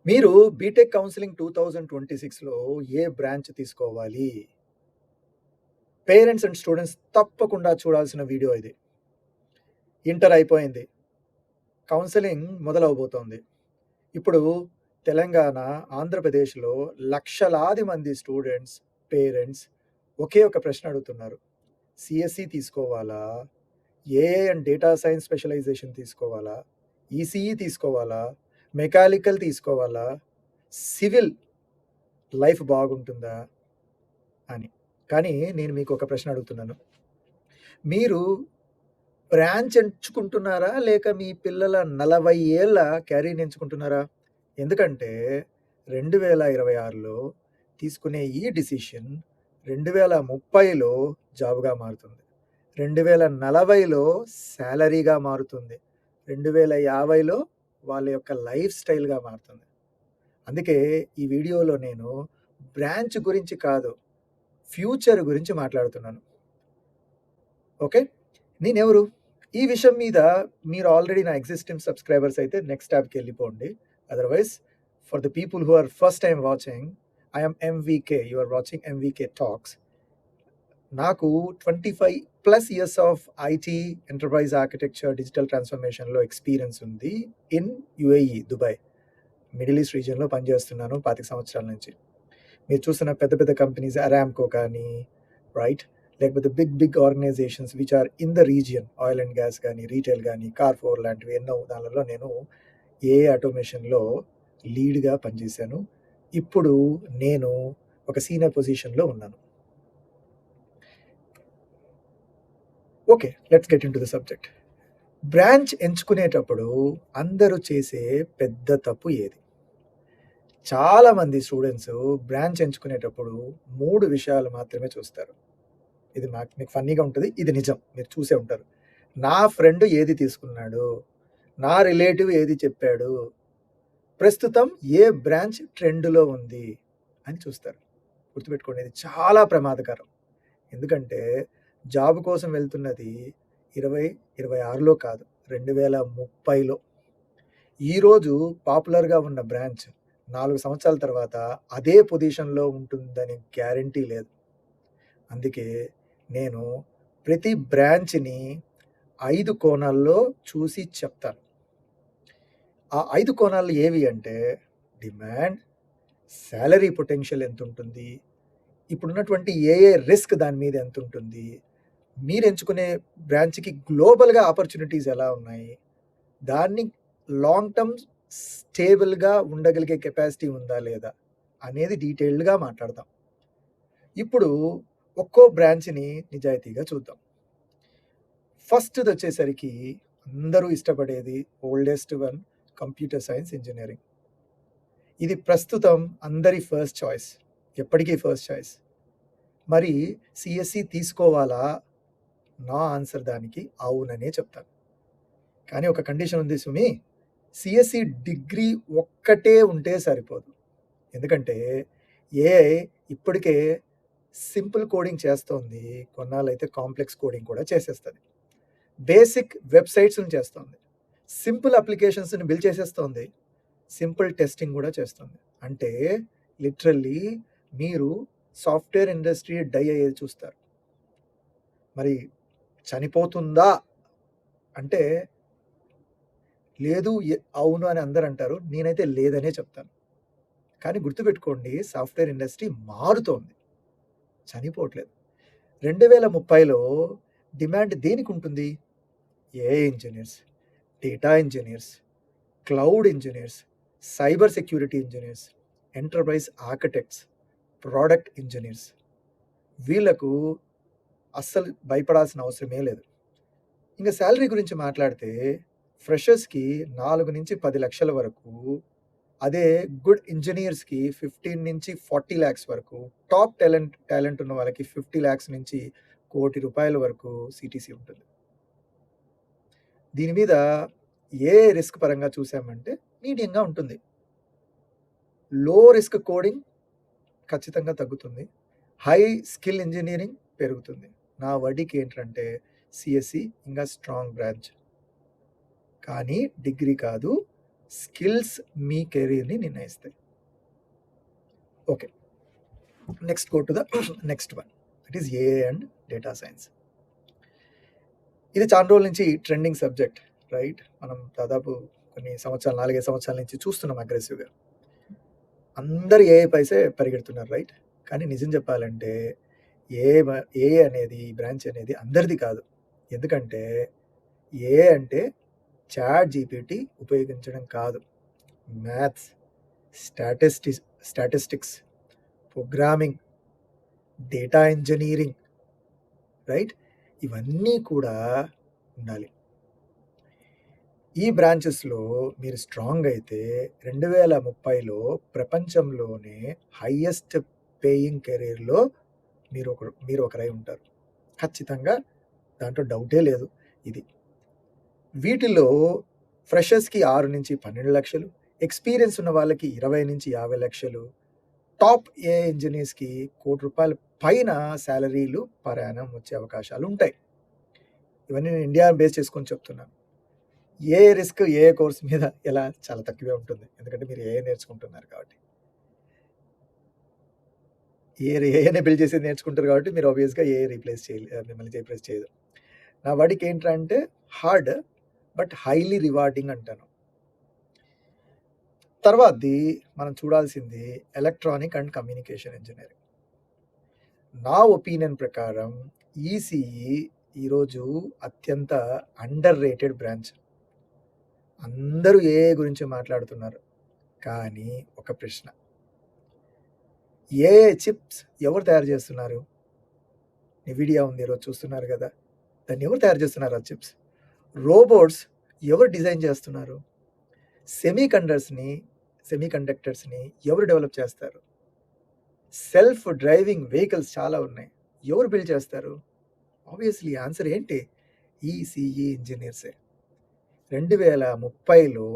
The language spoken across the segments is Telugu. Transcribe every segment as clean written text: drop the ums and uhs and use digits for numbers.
మీరు బీటెక్ కౌన్సిలింగ్ 2026లో ఏ బ్రాంచ్ తీసుకోవాలి? పేరెంట్స్ అండ్ స్టూడెంట్స్ తప్పకుండా చూడాల్సిన వీడియో ఇది. ఇంటర్ అయిపోయింది. కౌన్సిలింగ్ మొదలవబోతోంది. ఇప్పుడు తెలంగాణ, ఆంధ్రప్రదేశ్‌లో లక్షలాది మంది స్టూడెంట్స్, పేరెంట్స్ ఒకే ఒక ప్రశ్న అడుగుతున్నారు. సీఎస్ఈ తీసుకోవాలా? AI and data science specialization తీసుకోవాలా? ఈసీఈ తీసుకోవాలా? మెకానికల్ తీసుకోవాలా? సివిల్ లైఫ్ బాగుంటుందా? అని. కానీ నేను మీకు ఒక ప్రశ్న అడుగుతున్నాను. మీరు బ్రాంచ్ ఎంచుకుంటున్నారా? లేక మీ పిల్లల 40 ఏళ్ల క్యారీర్‌ని ఎంచుకుంటున్నారా? ఎందుకంటే 2026లో తీసుకునే ఈ డిసిషన్ 2030లో జాబ్‌గా మారుతుంది. 2040లో సాలరీగా మారుతుంది. 2050లో వాళ్ళ యొక్క లైఫ్ స్టైల్‌గా మారుతుంది. అందుకే ఈ వీడియోలో నేను బ్రాంచ్ గురించి కాదు, ఫ్యూచర్ గురించి మాట్లాడుతున్నాను. ఓకే. నేనెవరు? ఈ విషయం మీద మీరు ఆల్రెడీ నా ఎగ్జిస్టింగ్ సబ్స్క్రైబర్స్ అయితే నెక్స్ట్ ట్యాబ్‌కి వెళ్ళిపోండి. Otherwise for the people who are first time watching, I am MVK. You are watching MVK talks. నాకు 25+ years of IT, enterprise architecture, digital ట్రాన్స్‌ఫర్మేషన్‌లో ఎక్స్‌పీరియన్స్ ఉంది in UAE, Dubai. Middle east రీజియన్‌లో పనిచేస్తున్నాను 25 సంవత్సరాల నుంచి. మీరు చూస్తున్న పెద్ద పెద్ద కంపెనీస్ అరామ్కో కానీ, రైట్? లేకపోతే big organisations which are in the region, oil and gas కానీ, రీటైల్ కానీ, కార్‌ఫోర్ లాంటివి ఎన్నో దానిలలో నేను ఏఐ ఆటోమేషన్‌లో లీడ్‌గా పనిచేశాను. ఇప్పుడు నేను ఒక సీనియర్ పొజిషన్‌లో ఉన్నాను. Okay. Let's get into the subject. Branch ఎంచుకునేటప్పుడు అందరూ చేసే పెద్ద తప్పు ఏది? చాలామంది స్టూడెంట్స్ బ్రాంచ్ ఎంచుకునేటప్పుడు 3 విషయాలు మాత్రమే చూస్తారు. ఇది మీకు ఫన్నీగా ఉంటది. ఇది నిజం. మీరు చూసే ఉంటారు. నా ఫ్రెండ్ ఏది తీసుకున్నాడు? నా రిలేటివ్ ఏది చెప్పాడు? ప్రస్తుతం ఏ బ్రాంచ్ ట్రెండ్‌లో ఉంది? అని చూస్తారు. గుర్తుపెట్టుకోండి, ఇది చాలా ప్రమాదకరం. ఎందుకంటే జాబ్ కోసం వెళ్తున్నది 2026లో కాదు, 2030లో. ఈరోజు పాపులర్‌గా ఉన్న బ్రాంచ్ 4 సంవత్సరాల తర్వాత అదే పొజిషన్‌లో ఉంటుందని గ్యారంటీ లేదు. అందుకే నేను ప్రతి బ్రాంచ్‌ని 5 కోణాల్లో చూసి చెప్తాను. ఆ 5 కోణాలు ఏవి అంటే డిమాండ్, సాలరీ పొటెన్షియల్ ఎంతుంటుంది, ఇప్పుడున్నటువంటి ఏఐ రిస్క్ దాని మీద ఎంతుంటుంది, మీరు ఎంచుకునే బ్రాంచ్‌కి గ్లోబల్‌గా ఆపర్చునిటీస్ ఎలా ఉన్నాయి, దాన్ని లాంగ్ టర్మ్ స్టేబుల్‌గా ఉండగలిగే కెపాసిటీ ఉందా లేదా అనేది డీటెయిల్డ్‌గా మాట్లాడదాం. ఇప్పుడు ఒక్కో బ్రాంచ్‌ని నిజాయితీగా చూద్దాం. ఫస్ట్‌దొచ్చేసరికి అందరూ ఇష్టపడేది oldest one, computer science engineering. ఇది ప్రస్తుతం అందరి ఫస్ట్ చాయిస్. ఎప్పటికీ ఫస్ట్ చాయిస్. మరి సీఎస్ఈ తీసుకోవాలా? నా ఆన్సర్ దానికి అవుననే చెప్తాను. కానీ ఒక కండిషన్ ఉంది సుమి. సీఎస్ఈ డిగ్రీ ఒక్కటే ఉంటే సరిపోదు. ఎందుకంటే ఏఐ ఇప్పటికే సింపుల్ కోడింగ్ చేస్తోంది. కొన్నాళ్ళైతే కాంప్లెక్స్ కోడింగ్ కూడా చేసేస్తది. బేసిక్ వెబ్‌సైట్స్‌ని చేస్తోంది. సింపుల్ అప్లికేషన్స్‌ని బిల్డ్ చేసేస్తోంది. సింపుల్ టెస్టింగ్ కూడా చేస్తుంది. అంటే లిటరల్లీ మీరు సాఫ్ట్‌వేర్ ఇండస్ట్రీ డై అయ్యేది చూస్తారు. మరి చనిపోతుందా అంటే లేదు, అవును అని అందరూ అంటారు. నేనైతే లేదనే చెప్తాను. కానీ గుర్తుపెట్టుకోండి, సాఫ్ట్‌వేర్ ఇండస్ట్రీ మారుతోంది. చనిపోవట్లేదు. 2030లో డిమాండ్ దేనికుంటుంది? AI engineers, data engineers, cloud engineers, cyber security engineers, enterprise architects, product engineers. వీళ్ళకు అస్సలు భయపడాల్సిన అవసరమే లేదు. ఇంక సాలరీ గురించి మాట్లాడితే ఫ్రెషర్స్‌కి 4-10 లక్షల వరకు, అదే గుడ్ ఇంజినీర్స్‌కి 15-40 లాక్స్ వరకు, టాప్ టాలెంట్ ఉన్న వాళ్ళకి 50 లాక్స్ నుంచి ₹1,00,00,000 వరకు సీటీసీ ఉంటుంది. దీని మీద ఏ రిస్క్ పరంగా చూసామంటే మీడియంగా ఉంటుంది. లో రిస్క్ కోడింగ్ ఖచ్చితంగా తగ్గుతుంది. హై స్కిల్ ఇంజినీరింగ్ పెరుగుతుంది. నా వర్డిక్ ఏంటంటే సీఎస్ఈ ఇంకా స్ట్రాంగ్ బ్రాంచ్. కానీ డిగ్రీ కాదు, స్కిల్స్ మీ కెరీర్‌ని నిర్ణయిస్తాయి. Okay. Next go to the next one. That is AI and data science. ఇది చాలా రోజుల నుంచి ట్రెండింగ్ సబ్జెక్ట్, రైట్? మనం దాదాపు కొన్ని సంవత్సరాలు 4, 5 సంవత్సరాల నుంచి చూస్తున్నాం అగ్రెసివ్‌గా. అందరూ ఏఐ పైసే పరిగెడుతున్నారు, రైట్? కానీ నిజం చెప్పాలంటే ఏఐ అనేది, ఈ బ్రాంచ్ అనేది అందరిది కాదు. ఎందుకంటే ఏఐ అంటే చాట్ జీపీటీ ఉపయోగించడం కాదు. Maths, statistics, programming, data engineering, right? ఇవన్నీ కూడా ఉండాలి. ఈ బ్రాంచెస్‌లో మీరు స్ట్రాంగ్ అయితే 2030లో ప్రపంచంలోనే హైయెస్ట్ పేయింగ్ కెరీర్‌లో మీరు ఒకరై ఉంటారు. ఖచ్చితంగా దాంట్లో డౌటే లేదు ఇది. వీటిలో ఫ్రెషర్స్‌కి 6-12 లక్షలు, ఎక్స్‌పీరియన్స్ ఉన్న వాళ్ళకి 20-50 లక్షలు, టాప్ ఏఐ ఇంజినీర్స్‌కి ₹1,00,00,000 పైన సాలరీలు పర్ యానం వచ్చే అవకాశాలు ఉంటాయి. ఇవన్నీ నేను ఇండియా బేస్ చేసుకొని చెప్తున్నాను. ఏ రిస్క్ ఏ కోర్స్ మీద ఎలా చాలా తక్కువే ఉంటుంది. ఎందుకంటే మీరు ఏఐ నేర్చుకుంటున్నారు కాబట్టి. ఏఐనే బిల్డ్ చేసేది నేర్చుకుంటారు కాబట్టి మీరు ఆబ్వియస్‌గా ఏఐ మిమ్మల్ని రీప్లేస్ చేయదు. నా వాడికి ఏంటంటే హార్డ్ బట్ హైలీ రివార్డింగ్ అంటాను. తర్వాతది మనం చూడాల్సింది ఎలక్ట్రానిక్ అండ్ కమ్యూనికేషన్ ఇంజినీరింగ్. నా ఒపీనియన్ ప్రకారం ఈసీఈ ఈరోజు అత్యంత అండర్ రేటెడ్ బ్రాంచ్. అందరూ ఏఐ గురించి మాట్లాడుతున్నారు. కానీ ఒక ప్రశ్న, ఏఐ చిప్స్ ఎవరు తయారు చేస్తున్నారు? నివిడియా ఉంది, ఈరోజు చూస్తున్నారు కదా. దాన్ని ఎవరు తయారు చేస్తున్నారు ఆ చిప్స్? రోబోట్స్ ఎవరు డిజైన్ చేస్తున్నారు? సెమీకండక్టర్స్ని ఎవరు డెవలప్ చేస్తారు? సెల్ఫ్ డ్రైవింగ్ వెహికల్స్ చాలా ఉన్నాయి, ఎవరు బిల్డ్ చేస్తారు? ఆబ్వియస్లీ ఆన్సర్ ఏంటి? ఈసీఈ ఇంజనీర్సే. 2030లో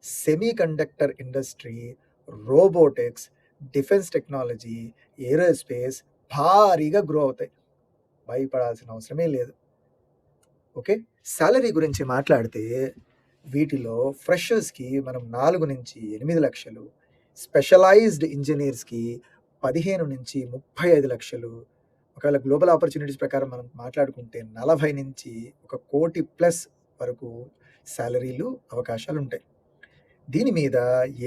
semiconductor industry, robotics, defence technology, aerospace భారీగా గ్రో అవుతాయి. భయపడాల్సిన అవసరమే లేదు. ఓకే. సాలరీ గురించి మాట్లాడితే వీటిలో ఫ్రెషర్స్‌కి మనం 4-8 లక్షలు, స్పెషలైజ్డ్ ఇంజినీర్స్‌కి 15-35 లక్షలు, ఒకవేళ గ్లోబల్ ఆపర్చునిటీస్ ప్రకారం మనం మాట్లాడుకుంటే 40-1,00,00,000+ వరకు సాలరీలు అవకాశాలు ఉంటాయి. దీని మీద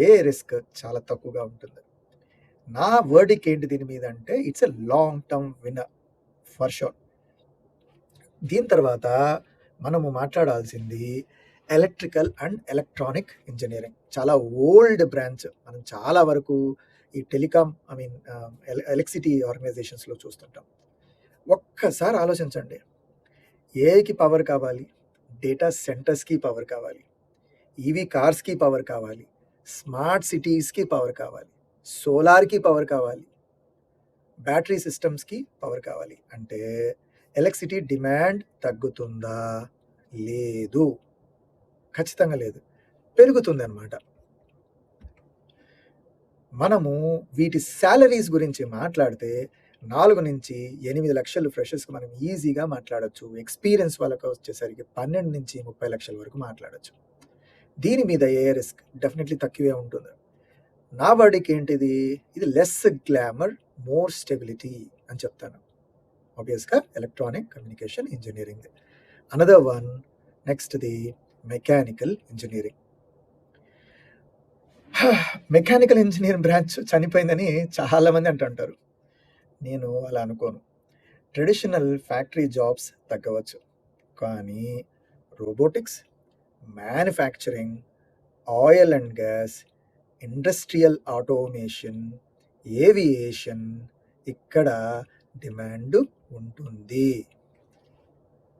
ఏ రిస్క్ చాలా తక్కువగా ఉంటుంది. నా వర్డిక్ ఏంటి దీని మీద అంటే it's a long term winner for sure. దీని తర్వాత మనము మాట్లాడాల్సింది ఎలక్ట్రికల్ అండ్ ఎలక్ట్రానిక్ ఇంజనీరింగ్. చాలా ఓల్డ్ బ్రాంచ్. మనం చాలా వరకు ఈ టెలికామ్ ఎలక్ట్రిసిటీ ఆర్గనైజేషన్స్లో చూస్తుంటాం. ఒక్కసారి ఆలోచించండి, ఏఐకి పవర్ కావాలి, డేటా సెంటర్స్కి పవర్ కావాలి, ఈవీ కార్స్కి పవర్ కావాలి, స్మార్ట్ సిటీస్కి పవర్ కావాలి, సోలార్కి పవర్ కావాలి, బ్యాటరీ సిస్టమ్స్కి పవర్ కావాలి. అంటే ఎలక్ట్రిసిటీ డిమాండ్ తగ్గుతుందా? లేదు, ఖచ్చితంగా లేదు, పెరుగుతుంది అన్నమాట. మనము వీటి సాలరీస్ గురించి మాట్లాడితే 4-8 లక్షలు ఫ్రెషర్స్కి మనం ఈజీగా మాట్లాడొచ్చు. ఎక్స్పీరియన్స్ వాళ్ళకి వచ్చేసరికి 12-30 లక్షల వరకు మాట్లాడొచ్చు. దీని మీద ఏ రిస్క్ డెఫినెట్లీ తక్కువే ఉంటుంది. నా వర్డిక్ ఏంటిది? ఇది లెస్ గ్లామర్, మోర్ స్టెబిలిటీ అని చెప్తాను. ఆబ్వియస్గా electronic communication engineering. Another one, నెక్స్ట్ది mechanical engineering. Mechanical engineering branch చనిపోయిందని చాలామంది అంటుంటారు. నేను అలా అనుకోను. ట్రెడిషనల్ ఫ్యాక్టరీ జాబ్స్ తగ్గవచ్చు, కానీ robotics, manufacturing, oil and gas, industrial automation, aviation, ఇక్కడ డిమాండ్ ఉంటుంది.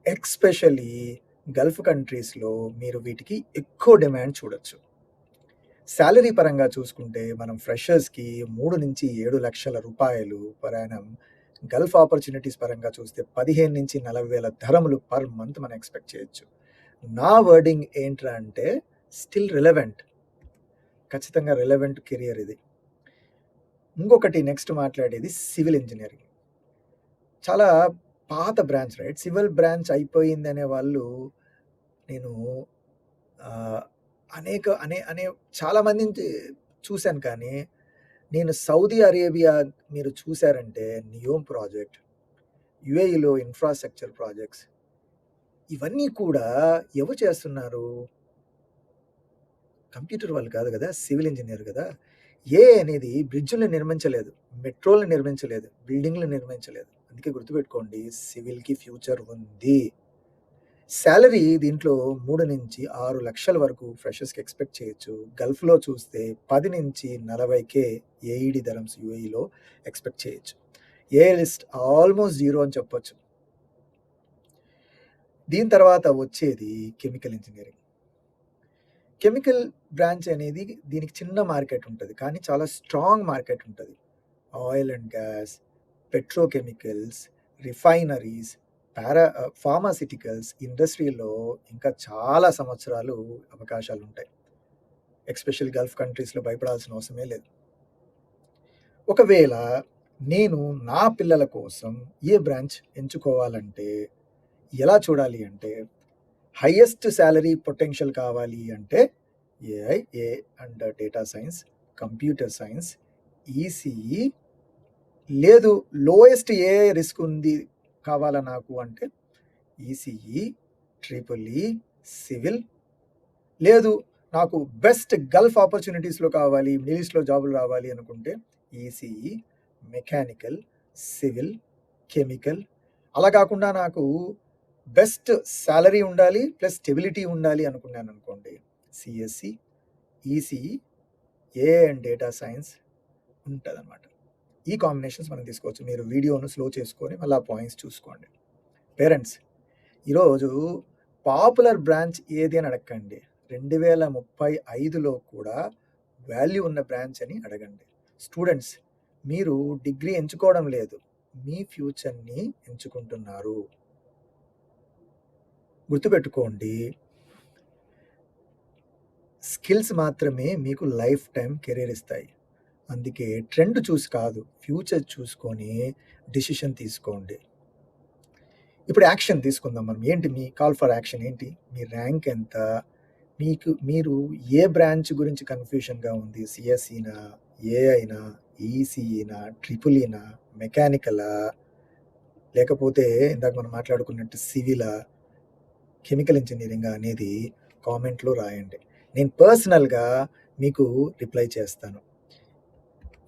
ఎక్స్పెషలీ గల్ఫ్ కంట్రీస్లో మీరు వీటికి ఎక్కువ డిమాండ్ చూడొచ్చు. సాలరీ పరంగా చూసుకుంటే మనం ఫ్రెషర్స్కి 3-7 లక్షల రూపాయలు పర్ యానం, గల్ఫ్ ఆపర్చునిటీస్ పరంగా చూస్తే 15-40 వేల ధరములు పర్ మంత్ మనం ఎక్స్పెక్ట్ చేయొచ్చు. నా వర్డింగ్ ఏంట్రా అంటే స్టిల్ రిలవెంట్, ఖచ్చితంగా రిలవెంట్ కెరియర్ ఇది. ఇంకొకటి నెక్స్ట్ మాట్లాడేది సివిల్ ఇంజనీరింగ్. చాలా పాత బ్రాంచ్, రైట్? సివిల్ బ్రాంచ్ అయిపోయింది అనే వాళ్ళు నేను అనే చాలా మందిని చూశాను. కానీ నేను సౌదీ అరేబియా మీరు చూసారంటే నియోమ్ ప్రాజెక్ట్, యూఏఈలో ఇన్‌ఫ్రాస్ట్రక్చర్ ప్రాజెక్ట్స్ ఇవన్నీ కూడా ఎవరు చేస్తున్నారు? కంప్యూటర్ వాళ్ళు కాదు గదా! సివిల్ ఇంజినీర్ గదా! ఏఐ అనేది బ్రిడ్జ్‌లు నిర్మించలేదు, మెట్రోలు నిర్మించలేదు, బిల్డింగ్‌లు నిర్మించలేదు. అందుకే గుర్తుపెట్టుకోండి, సివిల్‌కి ఫ్యూచర్ ఉంది. సాలరీ దీంట్లో 3-6 లక్షల వరకు ఫ్రెషర్స్‌కి ఎక్స్‌పెక్ట్ చేయొచ్చు. గల్ఫ్‌లో చూస్తే 10-40K ఏఈడీ దిర్హమ్స్ యూఏఈలో ఎక్స్‌పెక్ట్ చేయొచ్చు. ఏఐ లిస్ట్ ఆల్మోస్ట్ జీరో అని చెప్పొచ్చు. దీని తర్వాత వచ్చేది కెమికల్ ఇంజినీరింగ్. కెమికల్ బ్రాంచ్ అనేది దీనికి చిన్న మార్కెట్ ఉంటది. కానీ చాలా స్ట్రాంగ్ మార్కెట్ ఉంటది. Oil and gas, petrochemicals, refineries, pharmaceuticals ఇండస్ట్రీలో ఇంకా చాలా సంవత్సరాలు అవకాశాలుంటాయి. ఎస్పెషల్ గల్ఫ్ కంట్రీస్‌లో భయపడాల్సిన అవసరమే లేదు. ఒకవేళ నేను నా పిల్లల కోసం ఏ బ్రాంచ్ ఎంచుకోవాలంటే ఎలా చూడాలి అంటే, హైయెస్ట్ సాలరీ పొటెన్షియల్ కావాలి అంటే AI, and data science, computer science, ECE, లేదు లోయెస్ట్ ఏఐ రిస్క్ ఉంది కావాలా నాకు అంటే ఈసీఈ, ట్రిపుల్ సివిల్, లేదు నాకు బెస్ట్ గల్ఫ్ ఆపర్చునిటీస్‌లో కావాలి, మిడిల్ ఈస్ట్‌లో జాబులు రావాలి అనుకుంటే ఈసీఈ, మెకానికల్, సివిల్, కెమికల్. అలా కాకుండా నాకు బెస్ట్ సాలరీ ఉండాలి, ప్లస్ స్టెబిలిటీ ఉండాలి అనుకున్నాననుకోండి, CSE, ECE, AI and data science ఉంటదనమాట. ఈ కాంబినేషన్స్ మనం తీసుకోవచ్చు. మీరు వీడియోను స్లో చేసుకొని మళ్ళీ ఆ పాయింట్స్ చూసుకోండి. పేరెంట్స్, ఈరోజు పాపులర్ బ్రాంచ్ ఏది అని అడగండి. 2035లో కూడా వాల్యూ ఉన్న బ్రాంచ్ అని అడగండి. స్టూడెంట్స్, మీరు డిగ్రీ ఎంచుకోవడం లేదు, మీ ఫ్యూచర్‌ని ఎంచుకుంటున్నారు. గుర్తుపెట్టుకోండి, స్కిల్స్ మాత్రమే మీకు లైఫ్ టైమ్ కెరీర్ ఇస్తాయి. అందుకే ట్రెండ్ చూసి కాదు, ఫ్యూచర్ చూసుకొని డిసిషన్ తీసుకోండి. ఇప్పుడు యాక్షన్ తీసుకుందాం మనం. ఏంటి మీ కాల్ ఫర్ యాక్షన్ ఏంటి? మీ ర్యాంక్ ఎంత? మీరు ఏ బ్రాంచ్ గురించి కన్‌ఫ్యూషన్‌గా ఉంది? సీఎస్ఈనా? ఏఐనా? ఈసీఈనా? ట్రిపుల్ ఈనా? మెకానికలా? లేకపోతే ఇందాక మనం మాట్లాడుకున్నట్టు సివిలా? కెమికల్ ఇంజినీరింగా అనేది కామెంట్‌లో రాయండి. నేను పర్సనల్‌గా మీకు రిప్లై చేస్తాను.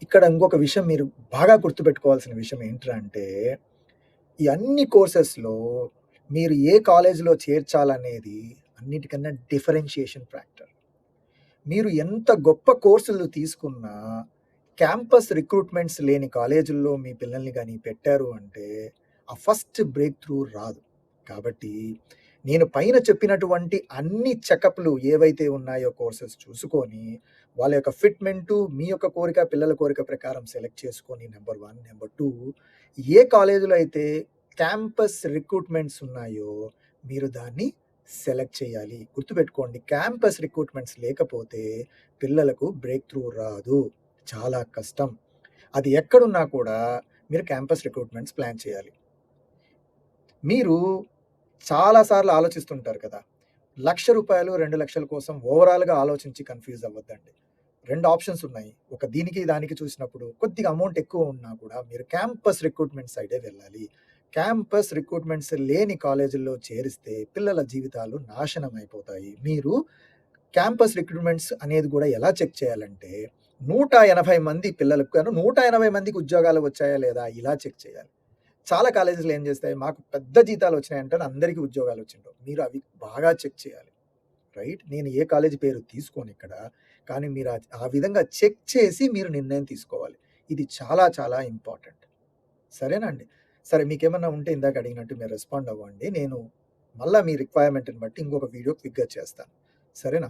ఇక్కడ ఇంకొక విషయం మీరు బాగా గుర్తుపెట్టుకోవాల్సిన విషయం ఏంట్రా అంటే, ఈ అన్ని కోర్సెస్‌లో మీరు ఏ కాలేజ్‌లో చేర్చాలనేది అన్నిటికన్నా డిఫరెన్షియేషన్ ఫ్యాక్టర్. మీరు ఎంత గొప్ప కోర్సులు తీసుకున్నా, క్యాంపస్ రిక్రూట్మెంట్స్ లేని కాలేజుల్లో మీ పిల్లల్ని గాని పెట్టారు అంటే, ఆ ఫస్ట్ బ్రేక్ త్రూ రాదు. కాబట్టి నేను పైన చెప్పినటువంటి అన్ని చెకప్‌లు ఏవైతే ఉన్నాయో కోర్సెస్ చూసుకొని, వాళ్ళ యొక్క ఫిట్‌మెంటు, మీ యొక్క కోరిక, పిల్లల కోరిక ప్రకారం సెలెక్ట్ చేసుకొని నంబర్ 1. నంబర్ 2, ఏ కాలేజీలో అయితే క్యాంపస్ రిక్రూట్మెంట్స్ ఉన్నాయో మీరు దాన్ని సెలెక్ట్ చేయాలి. గుర్తుపెట్టుకోండి, క్యాంపస్ రిక్రూట్మెంట్స్ లేకపోతే పిల్లలకు బ్రేక్ త్రూ రాదు. చాలా కష్టం. అది ఎక్కడున్నా కూడా మీరు క్యాంపస్ రిక్రూట్మెంట్స్ ప్లాన్ చేయాలి. మీరు చాలా సార్లు ఆలోచిస్తుంటారు కదా! రూ. 1,00,000, 2,00,000 కోసం ఓవరాల్‌గా ఆలోచించి కన్‌ఫ్యూజ్ అవ్వద్దండి. 2 ఆప్షన్స్ ఉన్నాయి. ఒక దీనికి, దానికి చూసినప్పుడు కొద్దిగా అమౌంట్ ఎక్కువ ఉన్నా కూడా మీరు క్యాంపస్ రిక్రూట్మెంట్ సైడే వెళ్ళాలి. క్యాంపస్ రిక్రూట్మెంట్స్ లేని కాలేజీల్లో చేరిస్తే పిల్లల జీవితాలు నాశనం అయిపోతాయి. మీరు క్యాంపస్ రిక్రూట్మెంట్స్ అనేది కూడా ఎలా చెక్ చేయాలంటే, 180 మంది పిల్లలకు గాను 180 మందికి ఉద్యోగాలు వచ్చాయా లేదా ఇలా చెక్ చేయాలి. చాలా కాలేజెస్‌లో ఏం చేస్తాయి, మాకు పెద్ద జీతాలు వచ్చినాయంటారు, అందరికీ ఉద్యోగాలు వచ్చిండవు. మీరు అవి బాగా చెక్ చేయాలి. రైట్? నేను ఏ కాలేజీ పేరు తీసుకోను ఇక్కడ. కానీ మీరు ఆ విధంగా చెక్ చేసి మీరు నిర్ణయం తీసుకోవాలి. ఇది చాలా చాలా ఇంపార్టెంట్. సరేనా అండి? సరే, మీకేమన్నా ఉంటే ఇందాక అడిగినట్టు మీరు రెస్పాండ్ అవ్వండి. నేను మళ్ళా మీ రిక్వైర్మెంట్‌ని బట్టి ఇంకొక వీడియో క్విక్‌గా చేస్తాను. సరేనా?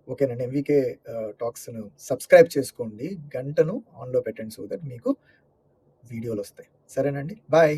ఓకేనండి. ఎంవీకే టాక్స్‌ను సబ్స్క్రైబ్ చేసుకోండి. గంటను ఆన్‌లో పెట్టండి సో దట్ మీకు వీడియోలొస్తాయి. సరేనండి? బాయ్.